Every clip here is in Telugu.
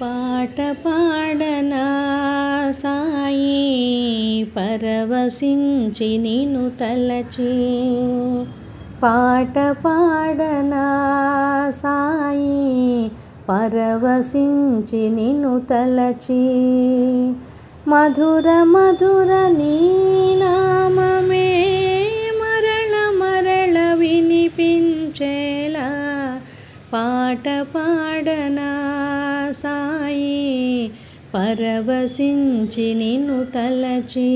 పాట పాడనా సాయి పరవశించి నిన్ను తలచి, పాట పాడనా సాయి పరవశించి నిన్ను తలచి, మధుర మధుర నీ నామమే మరల మరల వినిపించేలా, పాట పాడనా సాయి పరవశించి నిన్ను తలచి,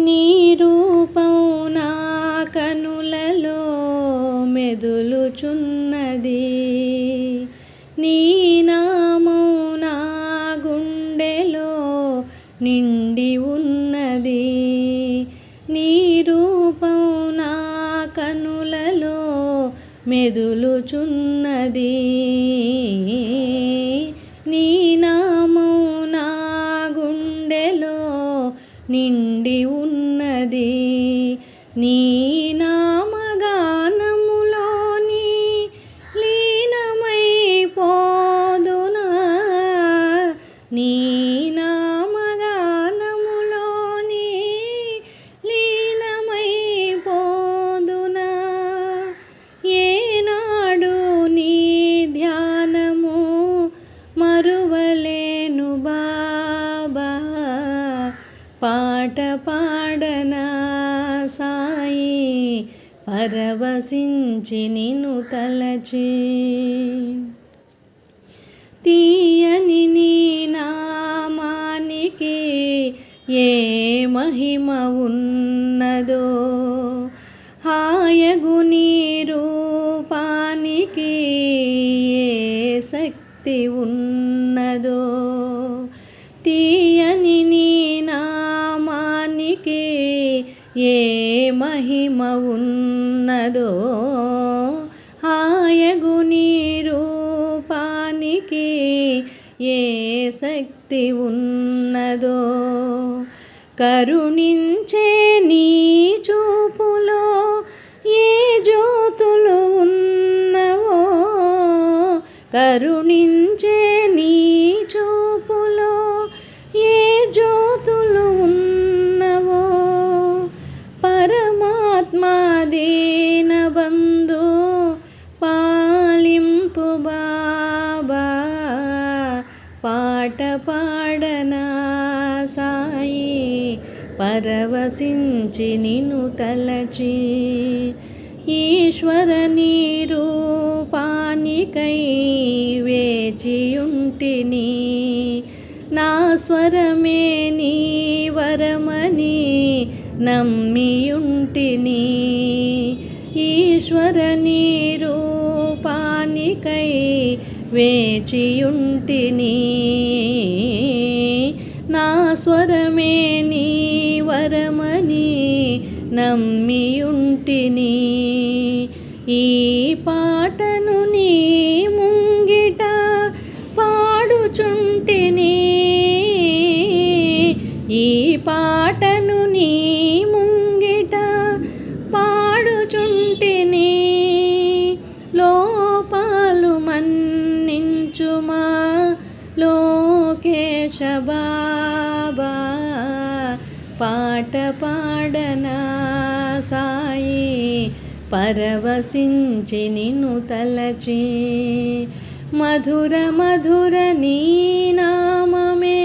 నీ రూపం నా కనులలో మెదులుచున్నది, నీ నామం నా గుండెలో నిండి ఉన్నది, నీ రూపం నా కనులలో మెదులుచున్నది, నీ నామం నా గుండెలో నిండి ఉన్నది, నీ నామగానములోని లీనమైపోదునా, నీ నామగానములోని లీనమైపోదునా, ఏనాడు నీ ధ్యానము మరువలేను బాబా, పాట పాడనా సాయి పరవశించి నిన్ను తలచి, తీయని నీ నామానికి ఏ మహిమ ఉన్నదో, హాయగు నీ రూపానికి ఏ శక్తి ఉన్నదో, తీయని నీ నామానికి ఏ మహిమ ఉన్నదో, హాయగు నీ రూపానికి ఏ శక్తి ఉన్నదో, కరుణించే నీ చూపులో ఏ జ్యోతులు ఉన్నవో, కరుణించే నీ చూపులో ఏ జ్యోతులు ఉన్నవో, పరమాత్మా దీనబంధు పాలింపు బాబా, పాట పాడనా సాయి పరవశించి నిన్ను తలచి, ఈశ్వర నీ రూపానికై వేచియుంటిని, నా స్వరమే నీ వరమని నమ్మియుంటిని, ఈశ్వర నీ రూపానికై వేచియుంటిని, నా స్వరమే నీ వరమని నమ్మియుంటిని, ఈ పాటను నీ ముంగిట పాడుచుంటిని, ఈ పాటను నీ ముంగిట పాడుచుంటిని, లోపాలు మన్నించుమా లోకేశ బాబా, పాట పాడనా సాయి పరవశించి నిన్ను తలచి, మధుర మధుర నీ నామమే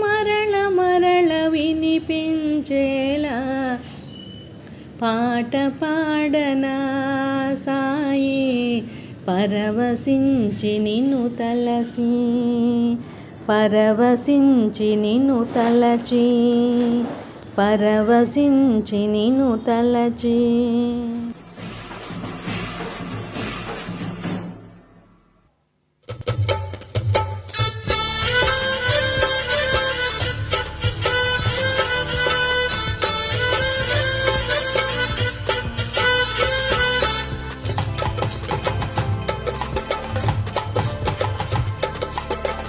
మరల మరల వినిపించేలా, పాట పాడనా సాయి పరవశించి నిన్ను తలసి, పరవశించి నిన్ను తలచి, పరవశించి నిన్ను తలచి.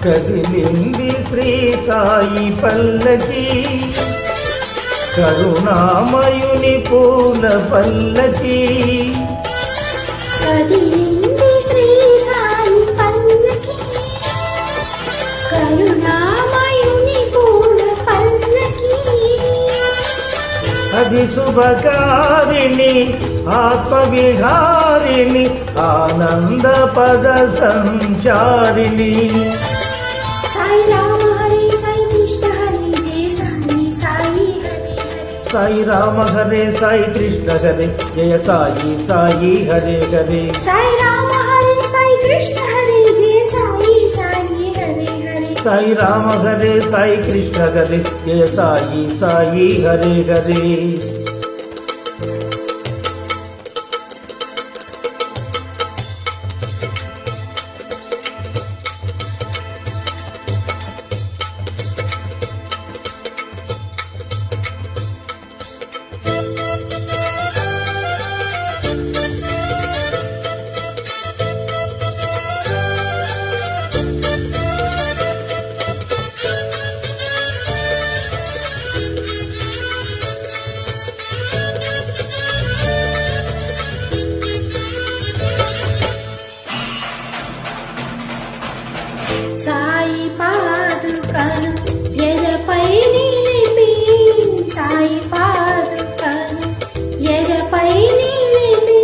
కదిలింది శ్రీ సాయి పల్లకి, కరుణామయుని పూల పల్లకి, కదిలింది శ్రీ సాయి పల్లకి, అది శుభకారిణి ఆత్మవిహారిణి ఆనంద పద సంచారిణి. సాయి రామ హరే సాయి కృష్ణ హరే జయ సాయి సాయి హరే హరే. సాయి రామ హరే సాయి కృష్ణ హరే జయ సాయి సాయి హరే హరే. సాయి రామ హరే సాయి కృష్ణ హరే జయ సాయి సాయి హరే హరే. సాయి రామ హరే సాయి కృష్ణ హరే జయ సాయి సాయి హరే హరే. సాయి పాదుకలు ఎదపై నిలిపి సాయి పాదుకలు ఎదపై నిలిపి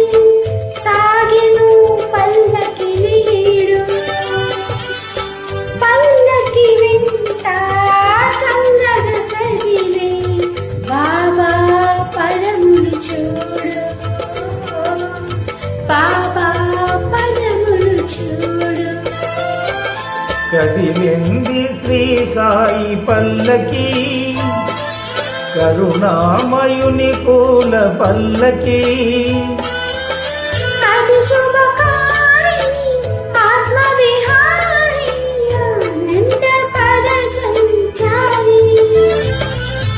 సాగిను పల్లకి వీడు పల్లకి వింట చల్లగా కదిలే బాబా పదములు చూడు బాబా పదములు చూడు. కదిలింది శ్రీ సాయి పల్లకి కరుణామయుని పూల పల్లకి. అది శుభకారిణి ఆత్మవిహారిణి ఆనంద పద సంచారిణి.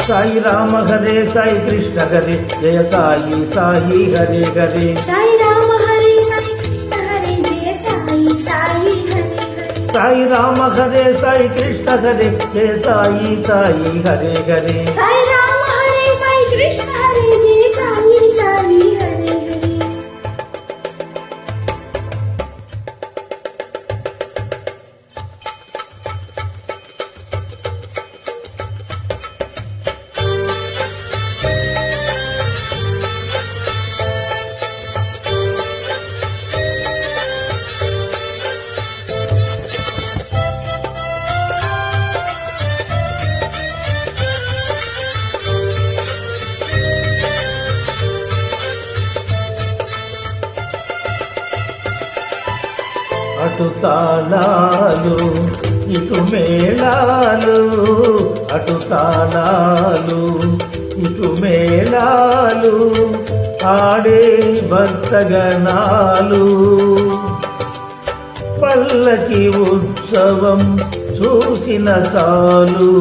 సాయి రామ హరే సాయి కృష్ణ హరే జయ సాయి సాయి హరే హరే. సాయి రామ హరే సాయి కృష్ణ హరే జయ సాయి సాయి హరే హరే. సాయి రామ హరే సాయి కృష్ణ హరే జయ సాయి సాయి హరే హరే. సాయి రామ హరే సాయి కృష్ణ హరే జయ సాయి సాయి హరే హరే. అటు తాళాలు ఇటు మేళాలు అటు తాళాలు ఇటు మేళాలు ఆడే భక్తగణాలు. పల్లకి ఉత్సవం చూసిన చాలు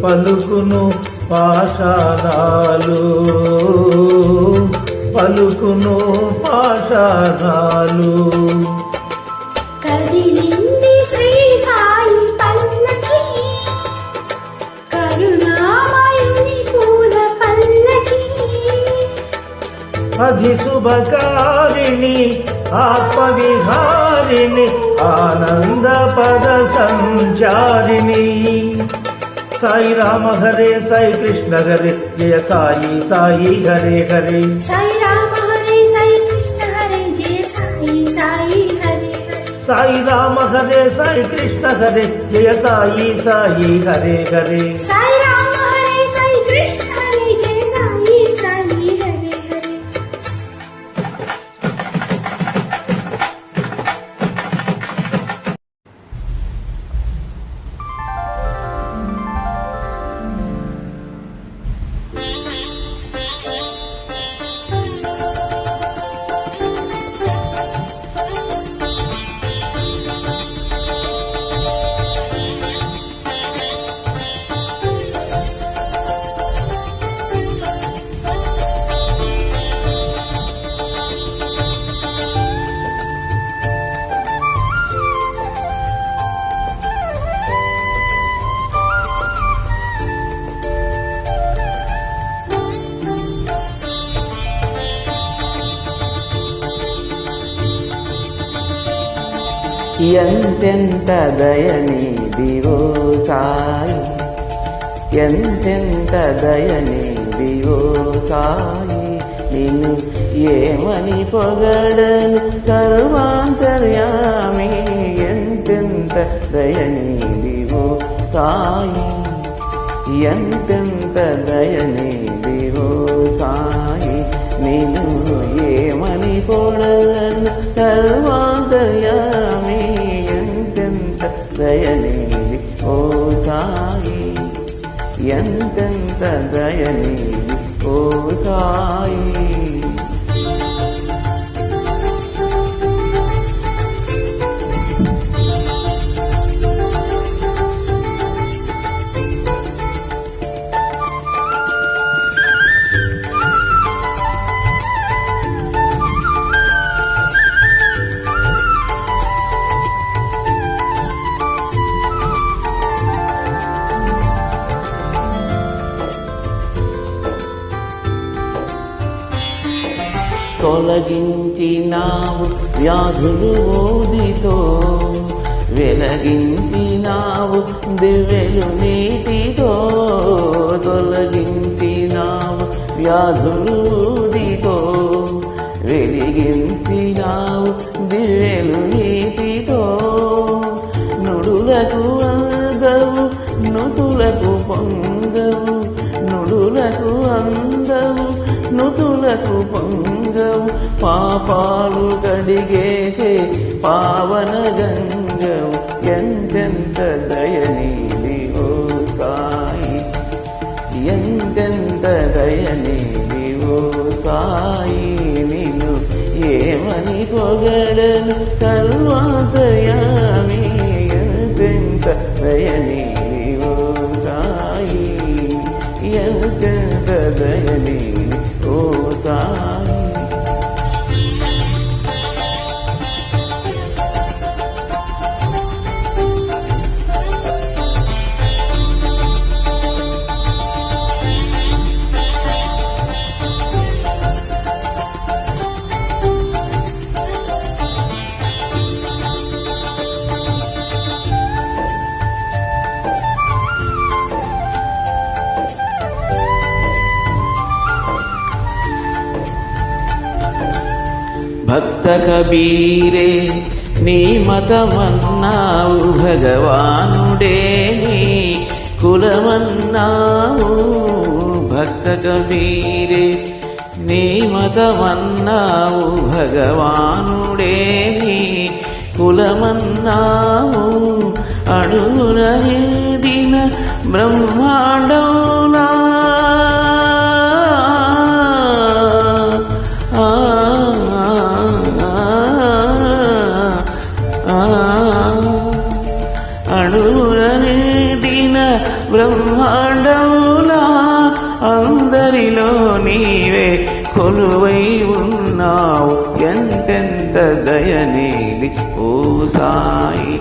పలుకును పాషాణాలు పలుకును పాషాణాలు. కదిలింది శ్రీ సాయి పల్లకి కరుణామయుని పూల పల్లకి. అది శుభకారిణి ఆత్మవిహారిణి ఆనంద పద సంచారిణి. సాయి రామ హరే సాయి కృష్ణ హరే జయ సాయి సాయి హరే హరే. సాయి రామ హరే సాయి కృష్ణ హరే జయ సాయి సాయి హరే హరే. సాయి రామ హరే సాయి కృష్ణ హరే జయ సాయి సాయి హరే హరే. సాయి రామ హరే సాయి కృష్ణ హరే జయ సాయి సాయి హరే హరే. ఎంతెంత దయనీదివో సాయి ఎంతెంత దయనీది దయనీదివో సాయి నిన్ను ఏమని పొగడను సర్వాంతర్యామి ఎంతెంత దయనీదివో సాయి ఎంతెంత దయనీదివో సాయి నిన్ను ఏమని పొగడను సర్వాంతర్యామి ఎంతెంత దయనీది ఓ సాయి ఎంతెంత దయనీది ఓ సాయి తొలగించినావు వ్యాధులు ఓదితో వెలగించినావు దివ్యలు నీటితో తొలగించినావు వ్యాధులు ఓదితో వెలిగించినావు దివ్యలు నీటితో నుడులకు అందవు నుతులకు పొంగవు నుడులకు అందవు నుతులకు పొంగవు పాపాలు కడిగేసే పావన గంగవు ఎంతెంత దయనీది ఓ సాయి ఎంతెంత దయనీది ఓ సాయి నిన్ను ఏమని పొగడను సర్వాంతర్యామి ఎంతెంత దయనీది ఓ సాయి ఎంతెంత దయనీది ఓ సాయి భక్త కబీరే నీ మతమన్నావు భగవానుడే నీ కులమన్నావు భక్త కబీరే నీ మతమన్నావు భగవానుడే నీ కులమన్నావు అడుగున నిండిన బ్రహ్మాండంలా అణువున నిండిన బ్రహ్మాండములా అందరిలో నీవే కొలువై ఉన్నావు ఎంతెంత దయనీది ఓ సాయి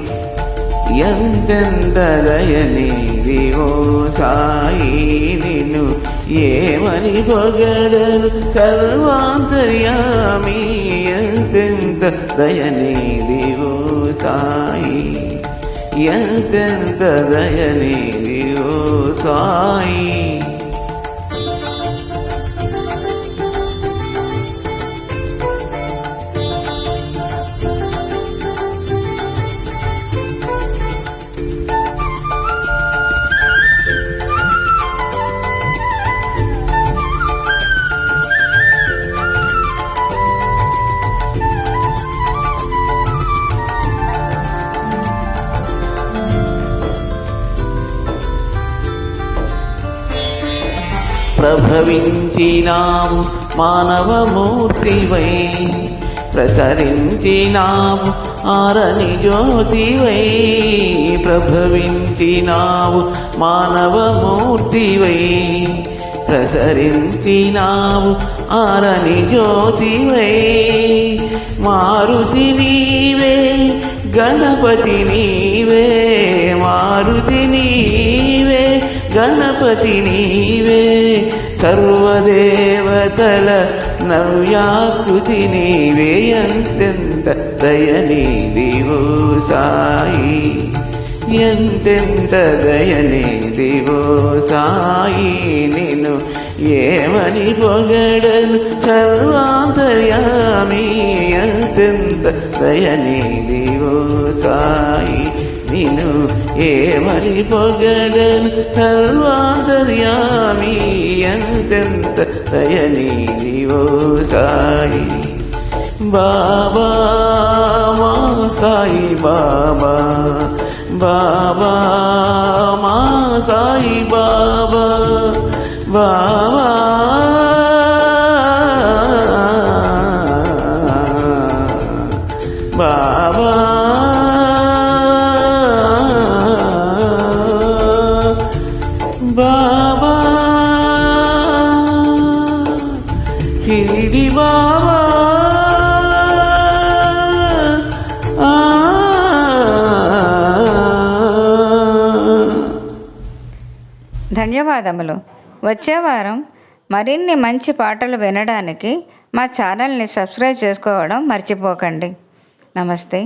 ఎంతెంత దయనీది ఓ సాయి నిన్ను ఏమని పొగడను సర్వాంతర్యామి ఎంతెంత దయనీది ఓ సాయి ఎంతెంత దయనీది ఓ సాయి ప్రభవించినావు మానవమూర్తివై ప్రసరించినావు ఆరని జ్యోతివై ప్రభవించినావు మానవమూర్తివై ప్రసరించినావు ఆరని జ్యోతివై మారుతి నీవే గణపతి నీవే మారుతి నీవే గణపతి నీవే సర్వదేవతల నవ్యాకృతి నీవే ఎంతెంత దయనీది ఓ సాయి ఎంతెంత దయనీది ఓ సాయి నిన్ను ఏమని పొగడను సర్వాంతర్యామి ఎంతెంత దయనీదివో సాయి నిన్ను ఏమని పొగడను సర్వాంతర్యామి ఎంతెంత దయనీదివో సాయి బాబా మా సాయి బాబా బాబా మా సాయి బాబా బాబా బాబా బాబా షిరిడి బాబా ధన్యవాదములు. వచ్చే వారం మరిన్ని మంచి పాటలు వినడానికి మా ఛానల్ని సబ్స్క్రైబ్ చేసుకోవడం మర్చిపోకండి. నమస్తే.